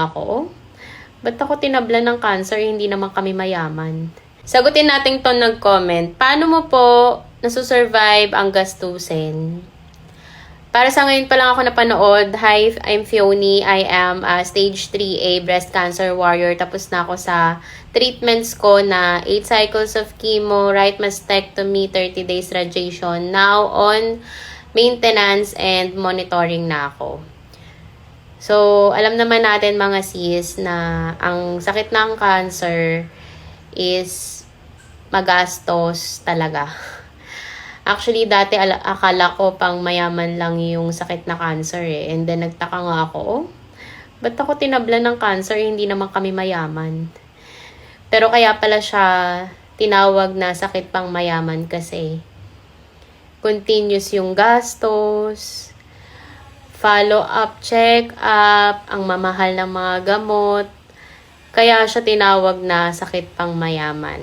ako. Ba't ako tinablan ng cancer? Hindi naman kami mayaman. Sagutin natin to nag-comment. Paano mo po nasusurvive ang gastusin? Para sa ngayon pa lang ako napanood. Hi, I'm Fioni. I am a stage 3A breast cancer warrior. Tapos na ako sa treatments ko na 8 cycles of chemo, right mastectomy, 30 days radiation. Now on maintenance and monitoring na ako. So, alam naman natin mga sis na ang sakit ng cancer is magastos talaga. Actually, dati akala ko pang mayaman lang yung sakit na cancer eh. And then nagtaka nga ako, ba't ako tinablan ng cancer? Hindi naman kami mayaman. Pero kaya pala siya tinawag na sakit pang mayaman kasi continuous yung gastos, follow-up, check-up, ang mamahal ng mga gamot. Kaya siya tinawag na sakit pang mayaman.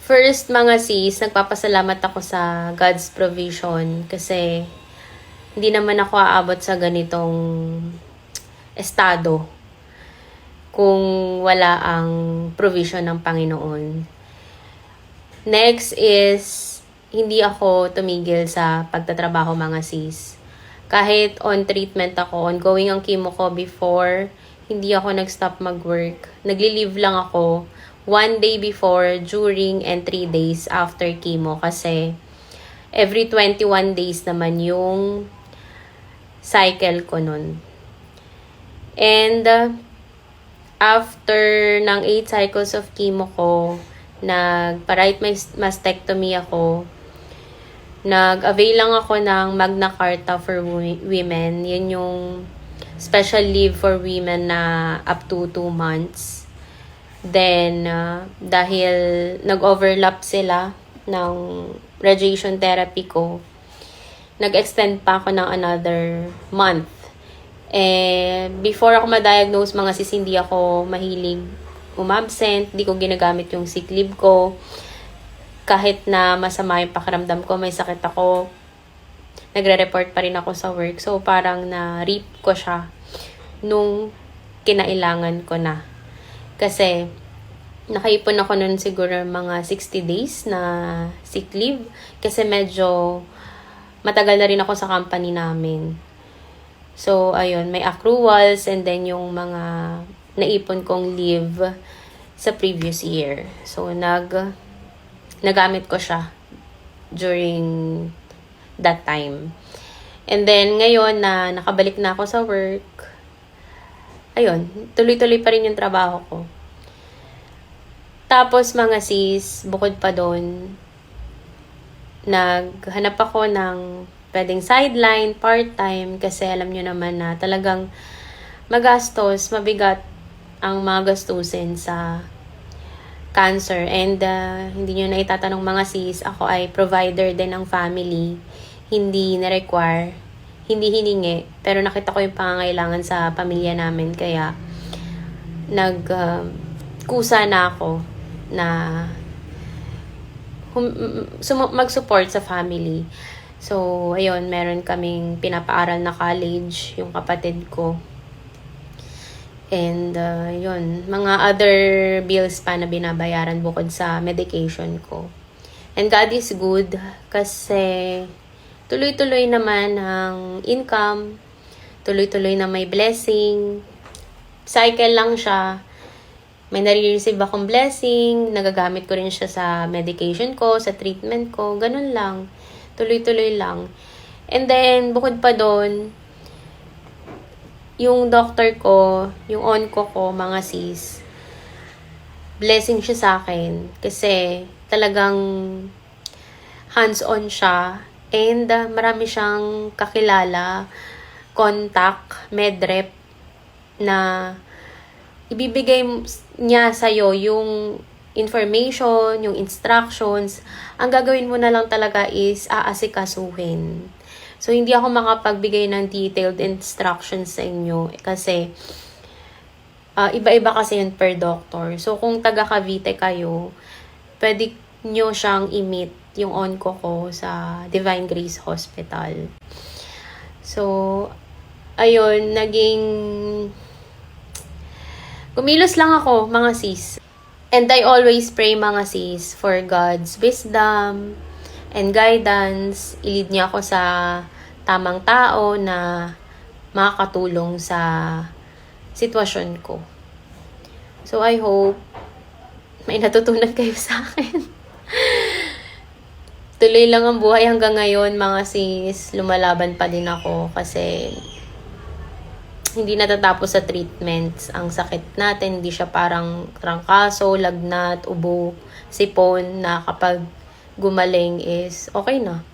First, mga sis, nagpapasalamat ako sa God's provision kasi hindi naman ako aabot sa ganitong estado kung wala ang provision ng Panginoon. Next is, hindi ako tumigil sa pagtatrabaho, mga sis. Kahit on treatment ako, ongoing ang chemo ko before, hindi ako nag-stop mag-work. Nagli-leave lang ako 1 day before, during, and 3 days after chemo kasi every 21 days naman yung cycle ko nun. And after ng 8 cycles of chemo ko, nagpa-right mastectomy ako. Nag-avail lang ako ng Magna Carta for women. Yun yung special leave for women na up to 2 months. Then, dahil nag-overlap sila ng radiation therapy ko, nag-extend pa ako ng another month. Before ako ma-diagnose, mga sis, hindi ako mahilig umabsent. Hindi ko ginagamit yung sick leave ko. Kahit na masama yung pakiramdam ko, may sakit ako, nagre-report pa rin ako sa work. So, parang na-reap ko siya nung kinailangan ko na. Kasi, nakaipon ako nun siguro mga 60 days na sick leave. Kasi medyo matagal na rin ako sa company namin. So, ayun, may accruals and then yung mga naipon kong leave sa previous year. So, nagamit ko siya during that time. And then, ngayon na nakabalik na ako sa work, ayun, tuloy-tuloy pa rin yung trabaho ko. Tapos, mga sis, bukod pa doon, naghanap ako ng pwedeng sideline, part-time, kasi alam nyo naman na talagang magastos, mabigat ang mga gastusin sa cancer. And hindi nyo na itatanong, mga sis, ako ay provider din ng family. Hindi na-require, hindi hiningi, pero nakita ko yung pangangailangan sa pamilya namin, kaya kusa na ako na mag-support sa family. So, ayun, meron kaming pinapaaral na college, yung kapatid ko. And, yun, mga other bills pa na binabayaran bukod sa medication ko. And God is good kasi tuloy-tuloy naman ang income, tuloy-tuloy na may blessing. Cycle lang siya. May nare-receive akong blessing, nagagamit ko rin siya sa medication ko, sa treatment ko, ganun lang. Tuloy-tuloy lang. And then, bukod pa doon, yung doctor ko, yung onco ko, mga sis, blessing siya sa akin. Kasi talagang hands-on siya. And marami siyang kakilala, contact, medrep, na ibibigay niya sa'yo yung information, yung instructions. Ang gagawin mo na lang talaga is aasikasuhin. So, hindi ako makapagbigay ng detailed instructions sa inyo kasi iba-iba kasi yun per doctor. So, kung taga Cavite kayo, pwede nyo siyang i-meet yung onco ko sa Divine Grace Hospital. So, ayun, naging Kumilos lang ako, mga sis. And I always pray, mga sis, for God's wisdom and guidance. I-lead niya ako sa tamang tao na makakatulong sa sitwasyon ko. So, I hope may natutunan kayo sa akin. Tuloy lang ang buhay hanggang ngayon, mga sis. Lumalaban pa din ako kasi hindi natatapos sa treatments. Ang sakit natin, hindi siya parang trangkaso, lagnat, ubo, sipon na kapag gumaling is okay na.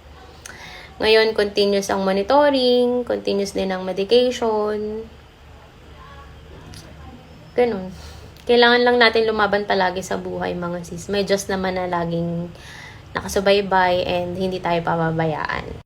Ngayon, continuous ang monitoring, continuous din ang medication. Ganun. Kailangan lang natin lumaban palagi sa buhay, mga sis. May Diyos naman na laging nakasubaybay and hindi tayo pababayaan.